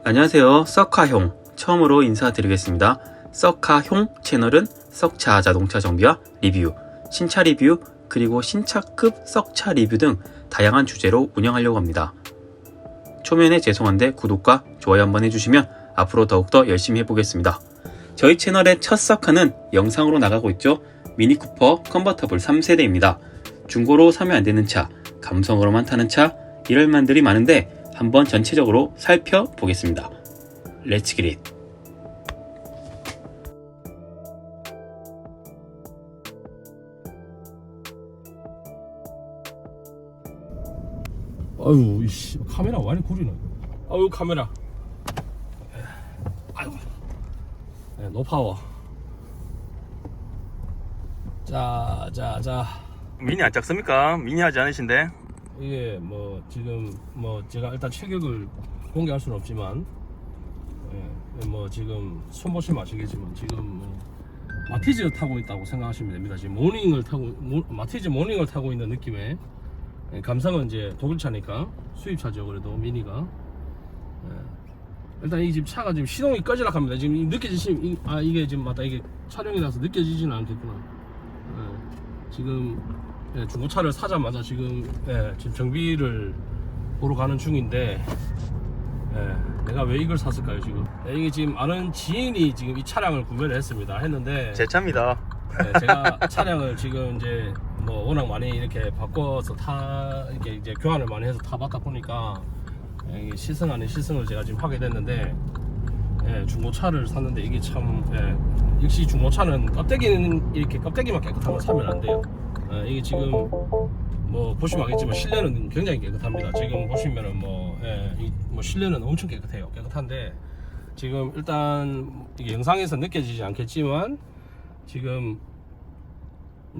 안녕하세요. 썩카형 처음으로 인사드리겠습니다. 썩카형 채널은 썩차 자동차 정비와 리뷰, 신차 리뷰, 그리고 신차급 썩차 리뷰 등 다양한 주제로 운영하려고 합니다. 초면에 죄송한데 구독과 좋아요 한번 해주시면 앞으로 더욱더 열심히 해보겠습니다. 저희 채널의 첫 썩카는 영상으로 나가고 있죠. 미니쿠퍼 컨버터블 3세대입니다. 중고로 사면 안되는 차, 감성으로만 타는 차, 이럴 만들이 많은데 한번 전체적으로 살펴보겠습니다. 렛츠 기릿. 아유, 이씨, 카메라 많이 구리네. 아유, 카메라. 아유, 네, 노파워. 자. 미니 안 작습니까? 미니 하지 않으신데? 이게 뭐 지금 뭐 제가 일단 체격을 공개할 수는 없지만, 뭐 지금 손 보시면 아시겠지만 지금 뭐 마티즈를 타고 있다고 생각하시면 됩니다. 지금 마티즈 모닝을 타고 있는 느낌의 감성은 이제 독일차니까 수입차죠. 그래도 미니가 일단 이 집 차가 지금 시동이 꺼지락 합니다. 지금 느껴지시면 이게 지금 맞다, 이게 촬영이라서 느껴지지는 않겠구나. 지금 중고차를 사자마자 지금 정비를 보러 가는 중인데, 내가 왜 이걸 샀을까요 지금? 이게 지금 아는 지인이 지금 이 차량을 구매를 했는데 제 차입니다. 제가 차량을 지금 이제 뭐 워낙 많이 이렇게 바꿔서 이렇게 이제 교환을 많이 해서 타봤다 보니까 시승 아닌 시승을 제가 지금 하게 됐는데, 중고차를 샀는데 이게 참 역시 중고차는 껍데기는 이렇게 껍데기만 깨끗한 거 사면 안 돼요. 이게 지금 뭐 보시면 알겠지만 실내는 굉장히 깨끗합니다. 지금 보시면은 뭐 실내는 엄청 깨끗한데 지금 일단 이게 영상에서 느껴지지 않겠지만 지금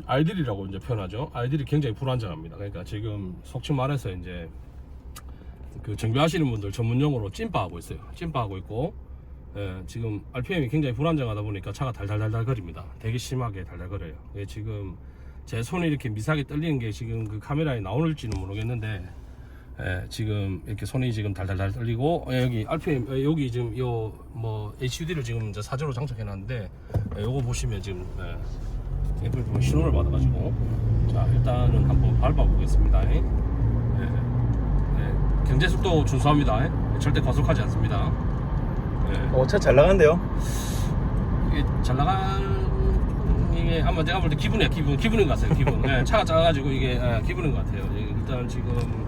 알들이라고 이제 표현하죠. 알들이 굉장히 불안정합니다. 그러니까 지금 속칭 말해서 이제 그 정비하시는 분들 전문용어로 찐빠하고 있어요. 찐빠하고 있고, 지금 RPM이 굉장히 불안정하다 보니까 차가 달달달달 거립니다. 되게 심하게 달달거려요. 지금 제 손이 이렇게 미세하게 떨리는 게 지금 그 카메라에 나올지는 모르겠는데, 지금 이렇게 손이 지금 달달달 떨리고, 여기 RPM 여기 지금 요 뭐 HUD를 지금 이제 사저로 장착해 놨는데, 요거 보시면 지금 애플 보면 신호를 받아가지고, 자 일단은 한번 밟아 보겠습니다. 경제속도 준수합니다. 절대 과속하지 않습니다. 차 잘 나간대요? 이게 잘 나간 이게 아마 내가 볼 때 기분인 것 같아요. 기분. 차가 작아가지고 이게 기분인 것 같아요. 일단 지금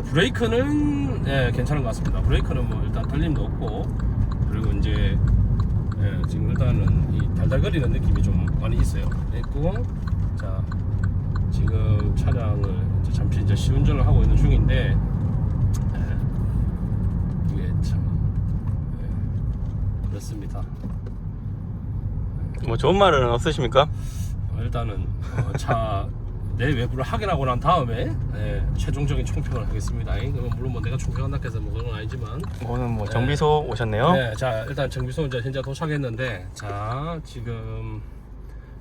브레이크는 괜찮은 것 같습니다. 브레이크는 뭐 일단 떨림도 없고, 그리고 이제 지금 일단은 이 달달거리는 느낌이 좀 많이 있어요. 있고, 자 지금 차량을 이제 잠시 이제 시운전을 하고 있는 중인데, 이게 참 그렇습니다. 뭐 좋은 말은 없으십니까? 일단은 차 내외부를 확인하고 난 다음에 최종적인 총평을 하겠습니다. 물론 뭐 내가 총평한다고 해서 뭐 그런 건 아니지만, 오늘 뭐 정비소 오셨네요? 자 일단 정비소 이제 현재 도착했는데, 자 지금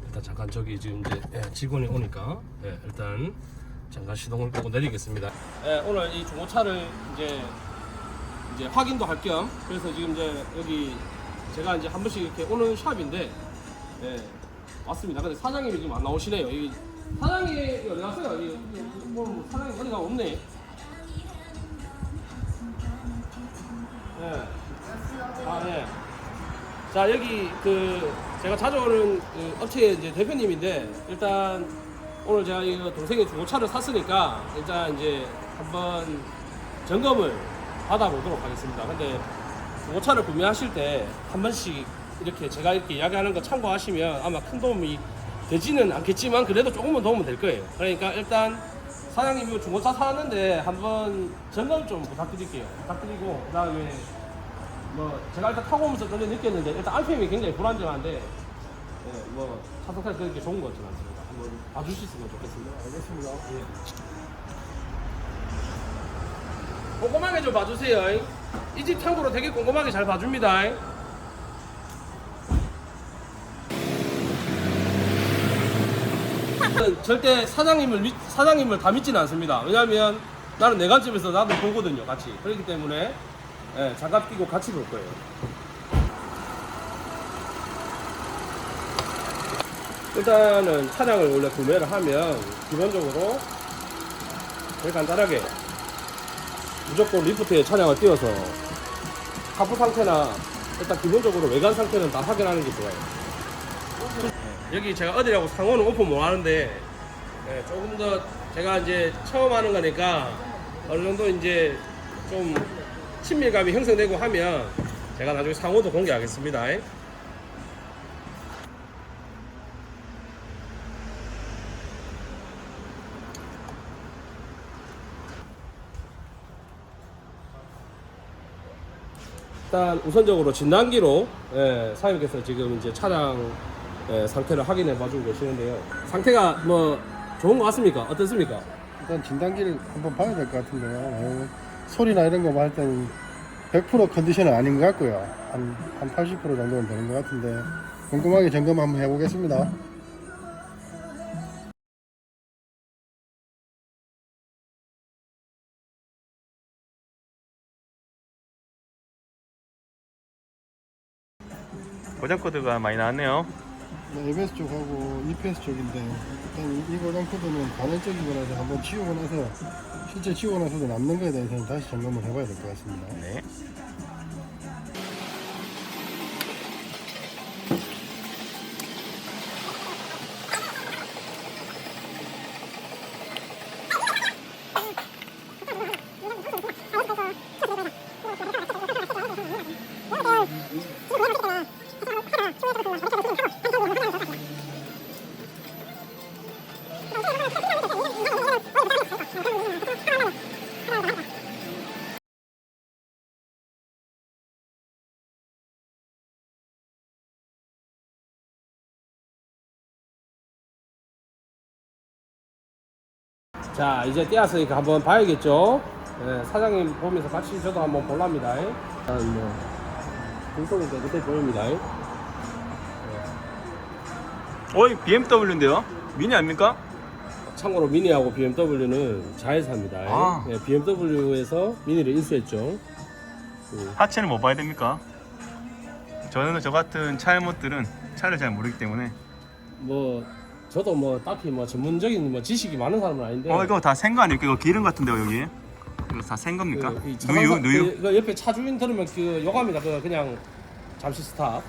일단 잠깐 저기 지금 이제 직원이 오니까 일단 잠깐 시동을 끄고 내리겠습니다. 오늘 이 중고차를 이제 확인도 할 겸, 그래서 지금 이제 여기 제가 이제 한 번씩 이렇게 오는 샵인데, 왔습니다. 근데 사장님이 지금 안 나오시네요. 이 사장님이 어디 갔어요? 뭐 사장님 어디가 없네. 네. 자 여기 그 제가 자주 오는 그 업체 이제 대표님인데, 일단 오늘 제가 이거 동생이 중고차를 샀으니까 일단 이제 한번 점검을 받아보도록 하겠습니다. 근데 중고차를 구매하실 때 한 번씩 이렇게 제가 이렇게 이야기하는 거 참고하시면 아마 큰 도움이 되지는 않겠지만 그래도 조금은 도움은 될 거예요. 그러니까 일단 사장님이 중고차 사왔는데 한번 점검 좀 부탁드리고, 그 다음에 뭐 제가 일단 타고 오면서 그렇게 느꼈는데, 일단 RPM이 굉장히 불안정한데 뭐 차 상태가 그렇게 좋은 것 같지는 않습니다. 한번 봐주셨으면 좋겠습니다. 알겠습니다. 꼼꼼하게 좀 봐주세요. 이 집 참고로 되게 꼼꼼하게 잘 봐줍니다. 절대 사장님을 다 믿지는 않습니다. 왜냐하면 나는 내관집에서 나도 보거든요, 같이. 그렇기 때문에 예, 장갑 끼고 같이 볼 거예요. 일단은 차량을 원래 구매를 하면 기본적으로 제일 간단하게 무조건 리프트에 차량을 띄워서 카포 상태나 일단 기본적으로 외관 상태는 다 확인하는 게 좋아요. 여기 제가 어디라고 상호는 오픈 못 하는데 조금 더 제가 이제 처음 하는 거니까 어느 정도 이제 좀 친밀감이 형성되고 하면 제가 나중에 상호도 공개하겠습니다. 일단 우선적으로 진단기로 사장님께서 지금 이제 차량 상태를 확인해 봐주고 계시는데요. 상태가 뭐 좋은 것 같습니까? 어떻습니까? 일단 진단기를 한번 봐야 될 것 같은데요. 소리나 이런 거 할 때는 100% 컨디션은 아닌 것 같고요. 한 80% 정도는 되는 것 같은데 꼼꼼하게 점검 한번 해보겠습니다. 고장 코드가 많이 나왔네요. ABS 쪽하고 EPS 쪽인데 일단 이 고장 코드는 단원적인 거라서 한번 치우고 나서 실제 치우고 나서도 남는 거에 대해서는 다시 점검을 해봐야 될 것 같습니다. 네. 자, 이제 띄었으니까 한번 봐야겠죠. 사장님 보면서 같이 저도 한번 볼랍니다. 일단 뭐 등속은 깨끗해 보입니다. 어이 BMW인데요? 미니 아닙니까? 참고로 미니하고 BMW는 자회사입니다. 아. BMW에서 미니를 인수했죠. 하체는 뭐 봐야 됩니까? 저는 저 같은 차일못들은 차를 잘 모르기 때문에. 뭐 저도 뭐 딱히 뭐 전문적인 뭐 지식이 많은 사람은 아닌데. 이거 다 센 거 아닙니까? 이거 기름 같은데요 여기? 이거 다 센 겁니까? 이 누유? 그 옆에 차 주인 들으면 그 요감이다. 그냥 잠시 스탑.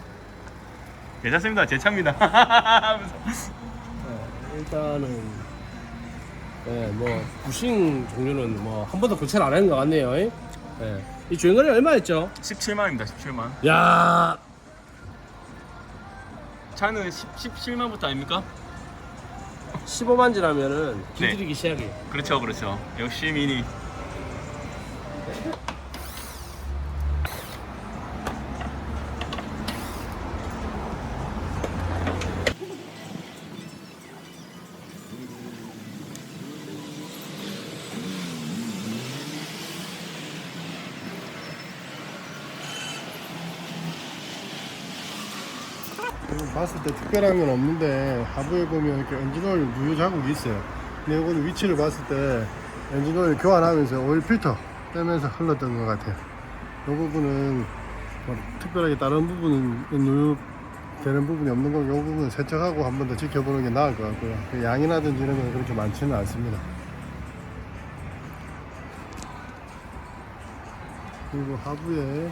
괜찮습니다. 제 차입니다. 일단은 뭐 부싱 종류는 뭐 한 번도 교체를 안 하는 것 같네요. 이 주행거리 얼마였죠? 17만입니다. 17만. 야, 차는 17만부터 아닙니까? 15만 지나면은 길들이기 시작해. 그렇죠, 그렇죠. 역시 미니. 봤을 때 특별한 건 없는데 하부에 보면 이렇게 엔진오일 누유 자국이 있어요. 근데 이거는 위치를 봤을 때 엔진오일 교환하면서 오일 필터 떼면서 흘렀던 것 같아요. 이 부분은 뭐 특별하게 다른 부분은 누유 되는 부분이 없는 거고 이 부분은 세척하고 한 번 더 지켜보는 게 나을 것 같고요. 그 양이라든지 이런 건 그렇게 많지는 않습니다. 그리고 하부에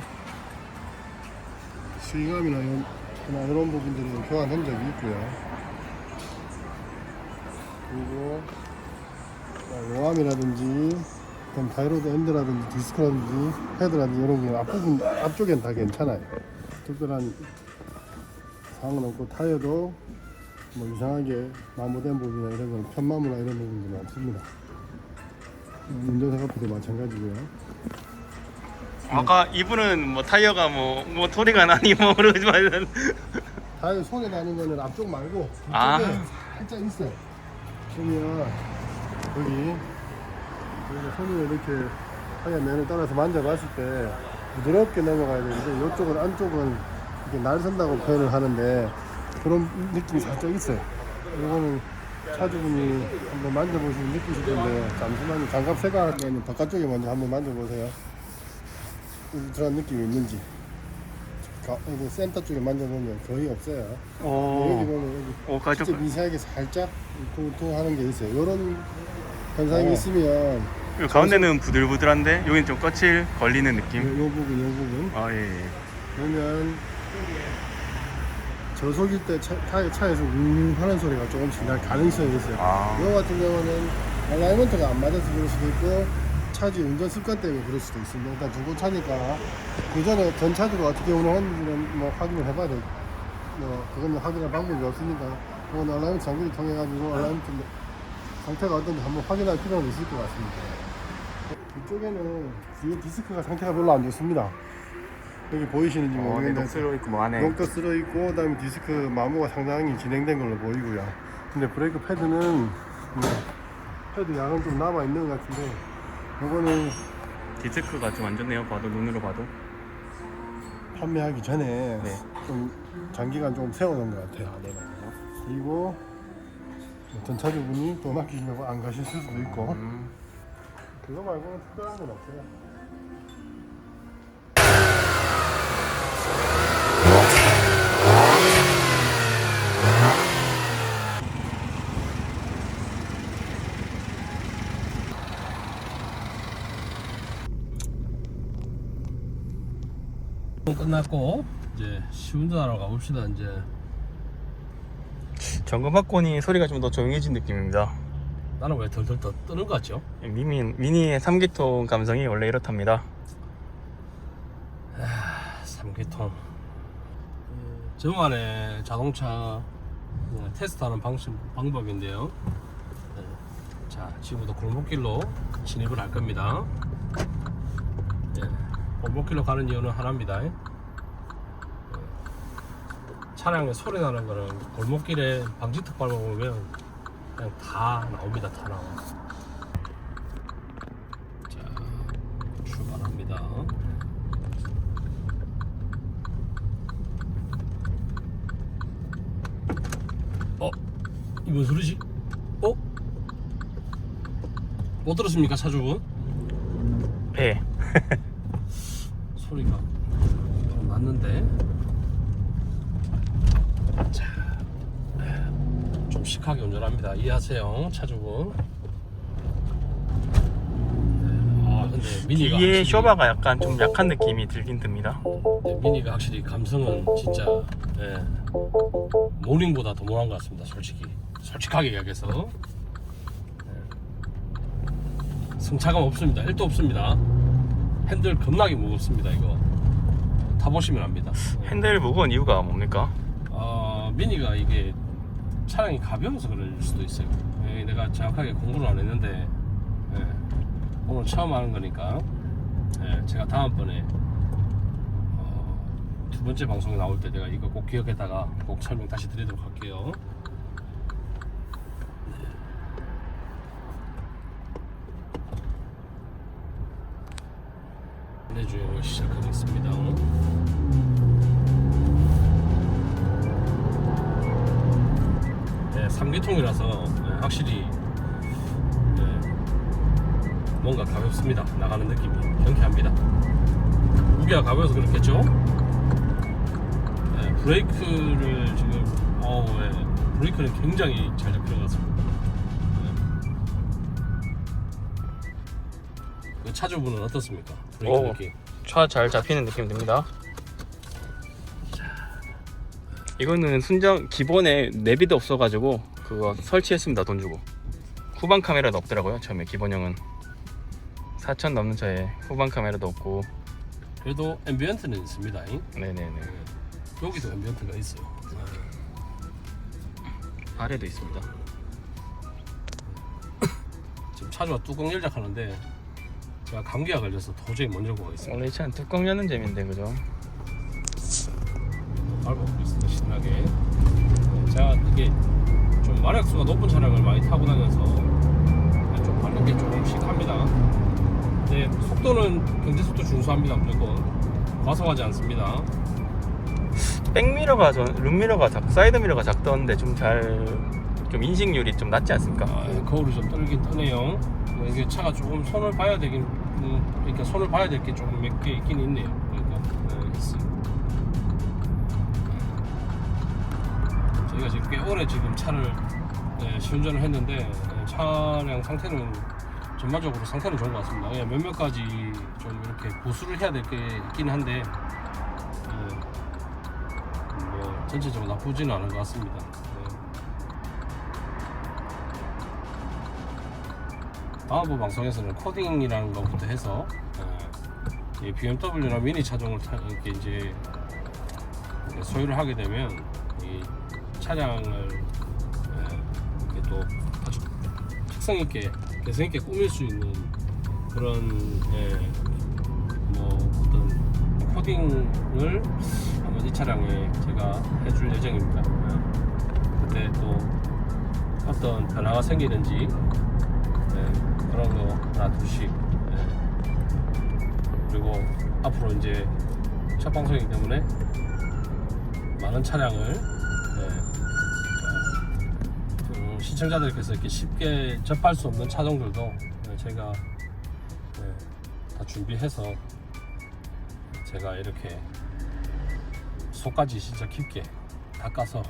스윙암이나 이런 부분들은 교환 흔적이 있고요. 그리고 용암이라든지 타이로드 엔드라든지 디스크라든지 헤드라든지 이런 거 앞부분 앞쪽엔 다 괜찮아요. 특별한 사항은 없고 타이어도 뭐 이상하게 마모된 부분이나 이런 건 편마모나 이런 부분들은 없습니다. 운전석도 마찬가지고요. 아까 이분은 뭐 타이어가 뭐 소리가 나니 뭐 그러지만 타이어 손에 나는 거는 앞쪽 말고 뒤쪽에 아. 살짝 있어요. 보면 여기 손으로 이렇게 타이어 면을 따라서 만져봤을 때 부드럽게 넘어가야 되는데 이쪽은 안쪽은 이렇게 날선다고 표현을 하는데 그런 느낌이 살짝 있어요. 이거는 차주분이 한번 만져보시면 느끼실 텐데 잠시만요. 장갑 세관하는 바깥쪽에 먼저 한번 만져보세요. 울트라 느낌이 있는지. 여기 센터 쪽에 만져보면 거의 없어요. 여기 오, 보면 여기 가족. 진짜 미세하게 살짝 퉁퉁하는 게 있어요. 이런 현상이 오. 있으면 이 가운데는 부들부들한데 여기는 좀 거칠 걸리는 요 느낌. 부분 아 예. 그러면 저속일 때 차에서 하는 소리가 조금씩 날 가능성이 있어요. 아. 이거 같은 경우는 얼라이먼트가 안 맞아서 그럴 수도 있고 차주 운전 습관 때문에 그럴 수도 있습니다. 일단 중고차니까 그 전에 전 차주가 어떻게 운행했는지는 뭐 확인을 해봐야 돼요. 그건 확인할 방법이 없으니까 그건 얼라이먼트 장비를 통해 가지고 얼라이먼트 상태가 어떤지 한번 확인할 필요가 있을 것 같습니다. 이쪽에는 뒤에 디스크가 상태가 별로 안 좋습니다. 여기 보이시는지 모르겠는데 녹슬어 있고 뭐 안에. 녹도 쓸어 있고 그다음에 디스크 마모가 상당히 진행된 걸로 보이고요. 근데 브레이크 패드는 패드 양은 좀 남아 있는 것 같은데 이거는 디스크가 좀 안 좋네요. 봐도 눈으로 봐도. 판매하기 전에 네. 좀 장기간 좀 세워놓은 것 같아요. 네 맞아요. 그리고 전차주분이 또 맡기시려고 안 가실 수도 있고 그거 말고는 특별한 건 없어요. 끝났고 이제 시운전하러 가봅시다. 이제 점검 받고니 소리가 좀 더 조용해진 느낌입니다. 나는 왜 덜덜 뜨는 것 같죠? 미니의 3기통 감성이 원래 이렇답니다. 3기통 저만의 자동차 테스트하는 방법인데요. 자, 지금부터 골목길로 진입을 할 겁니다. 골목길로 가는 이유는 하나입니다. 차량에 소리 나는 거는 골목길에 방지턱 밟아보면 그냥 다 나옵니다. 다 나와. 자, 출발합니다. 이뭔 소리지? 못 들었습니까, 차주분? 배. 소리가 좀 났는데. 자, 좀 시크하게 운전합니다. 이해하세요, 차주분. 근데 미니가 뒤에 확실히, 쇼바가 약간 좀 약한 느낌이 들긴 듭니다. 미니가 확실히 감성은 진짜 모닝보다 더 못한 것 같습니다. 솔직하게 이야기해서 승차감 없습니다. 1도 없습니다. 핸들 겁나게 무겁습니다. 이거 타보시면 압니다. 핸들 무거운 이유가 뭡니까? 미니가 이게 차량이 가벼워서 그럴 수도 있어요. 내가 정확하게 공부를 안 했는데 오늘 처음 하는 거니까 제가 다음번에 두 번째 방송에 나올 때 내가 이거 꼭 기억에다가 꼭 설명 다시 드리도록 할게요. 내주행을 시작하겠습니다. 네, 3기통이라서 확실히 뭔가 가볍습니다. 나가는 느낌이 경쾌합니다. 무게가 가벼워서 그렇겠죠? 브레이크를 지금 브레이크는 굉장히 잘 잡히는 것 같습니다. 그 차주분은 어떻습니까? 브레이크 느낌. 차 잘 잡히는 느낌 듭니다. 이거는 순정 기본에 내비도 없어가지고 그거 설치했습니다. 돈 주고. 후방 카메라도 없더라고요. 처음에 기본형은 4,000 넘는 차에 후방 카메라도 없고. 그래도 앰비언트는 있습니다. 네네네. 여기도 앰비언트가 있어요. 아래도 있습니다. 지금 차주가 뚜껑 열자 하는데 제가 감기가 걸려서 도저히 못 열고 가겠습니다. 원래 이 차는 뚜껑 여는 재미인데 그죠? 밟아보고 있습니다. 신나게. 제가 이게 좀 마력수가 높은 차량을 많이 타고 다녀서 좀 밟는 게 조금씩 합니다. 근데 속도는 경제속도 준수합니다. 무조건 과속하지 않습니다. 백미러가 룸미러가 사이드미러가 작던데 좀 인식률이 좀 낮지 않습니까? 거울이 좀 떨긴 떠네요. 이게 차가 조금 손을 봐야 되긴 이렇게 손을 봐야 될 게 좀 몇 개 있긴 있네요. 그러니까 있어요. 저희가 지금 꽤 오래 지금 차를 시운전을 했는데 차량 상태는 전반적으로 상태는 좋은 것 같습니다. 그냥 몇몇 가지 좀 이렇게 보수를 해야 될 게 있긴 한데 뭐 전체적으로 나쁘지는 않은 것 같습니다. 다음번 방송에서는 코딩이라는 것부터 해서 이 BMW나 미니 차종을 이렇게 이제 소유를 하게 되면 이 차량을 이렇게 또 아주 특성 있게 개성 있게 꾸밀 수 있는 그런 뭐 어떤 코딩을 한번 이 차량에 제가 해줄 예정입니다. 그때 또 어떤 변화가 생기는지 그런 거 하나 둘씩 그리고 앞으로 이제 첫 방송이기 때문에 많은 차량을 시청자들께서 이렇게 쉽게 접할 수 없는 차종들도 제가 다 준비해서 제가 이렇게 속까지 진짜 깊게 닦아서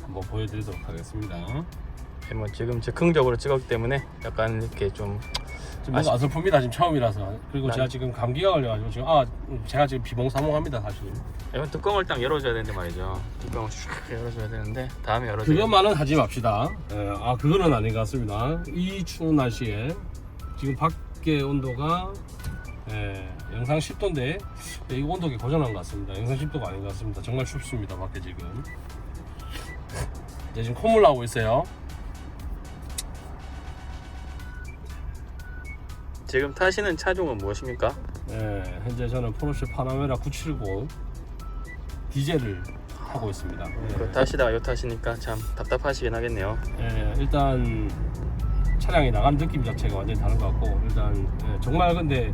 한번 보여드리도록 하겠습니다. 뭐 지금 즉흥적으로 찍었기 때문에 약간 이렇게 좀 지금 뭔가 어설픕니다. 지금 처음이라서. 그리고 제가 지금 감기가 걸려가지고 지금 제가 지금 비몽사몽합니다 사실. 이건 뚜껑을 딱 열어줘야 되는데 말이죠. 뚜껑을 슉 열어줘야 되는데 다음에 열어줘야 그것만은 하지 맙시다. 그거는 아닌 것 같습니다. 이 추운 날씨에 지금 밖에 온도가 영상 10도인데 이 온도계 고장난 것 같습니다. 영상 10도가 아닌 것 같습니다. 정말 춥습니다. 밖에 지금. 이제 지금 콧물 나오고 있어요. 지금 타시는 차종은 무엇입니까? 현재 저는 포르쉐 파나메라 970 디젤을 타고 있습니다. 그거 타시다가 요 타시니까 참 답답하시긴 하겠네요. 일단 차량이 나가는 느낌 자체가 완전히 다른 것 같고 일단 정말 근데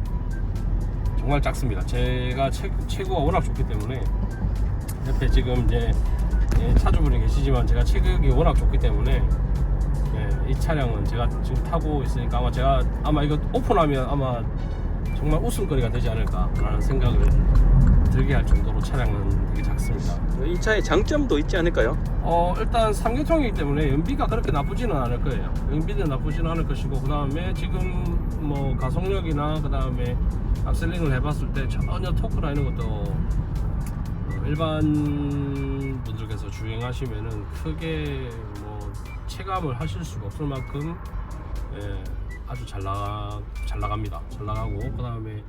정말 작습니다. 제가 체구가 워낙 좋기 때문에 옆에 지금 이제 차주분이 계시지만 제가 체격이 워낙 좋기 때문에 이 차량은 제가 지금 타고 있으니까 아마 이거 오픈하면 아마 정말 웃음거리가 되지 않을까라는 생각을 들게 할 정도로 차량은 되게 작습니다. 이 차의 장점도 있지 않을까요? 일단 3기통이기 때문에 연비가 그렇게 나쁘지는 않을 거예요. 연비는 나쁘지는 않을 것이고 그 다음에 지금 뭐 가속력이나 그 다음에 앞셀링을 해봤을 때 전혀 토크나 이런 것도 일반 분들께서 주행하시면은 크게 뭐 체감을 하실 수가 없을 만큼 아주 잘 나갑니다. 잘 나가고 그 다음에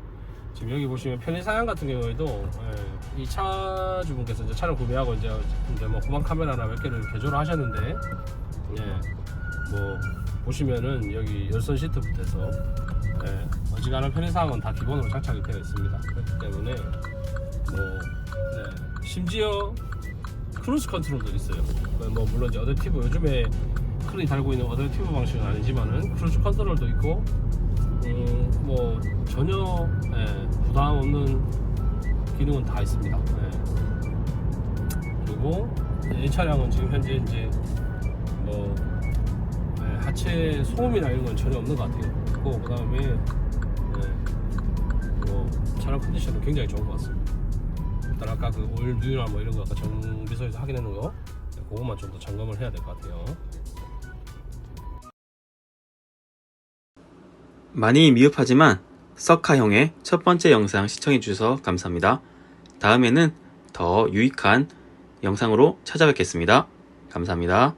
지금 여기 보시면 편의사양 같은 경우에도 이 차주분께서 이제 차를 구매하고 이제 뭐 후방 카메라나 몇 개를 개조를 하셨는데 뭐 보시면은 여기 열선 시트부터 해서 어지간한 편의사항은 다 기본으로 장착이 되어 있습니다. 그렇기 때문에 심지어 크루즈 컨트롤도 있어요. 뭐 물론 이제 어댑티브 요즘에 흔히 달고 있는 어댑티브 방식은 아니지만은 크루즈 컨트롤도 있고 뭐 전혀 부담 없는 기능은 다 있습니다. 그리고 이 차량은 지금 현재 이제 뭐 하체 소음이나 이런 건 전혀 없는 것 같아요. 그 다음에 뭐 차량 컨디션은 굉장히 좋은 것 같습니다. 일단 아까 그 오일 누유나 뭐 이런 거 아까 정비소에서 확인하는 거 그것만 좀 더 점검을 해야 될 것 같아요. 많이 미흡하지만 서카형의 첫 번째 영상 시청해주셔서 감사합니다. 다음에는 더 유익한 영상으로 찾아뵙겠습니다. 감사합니다.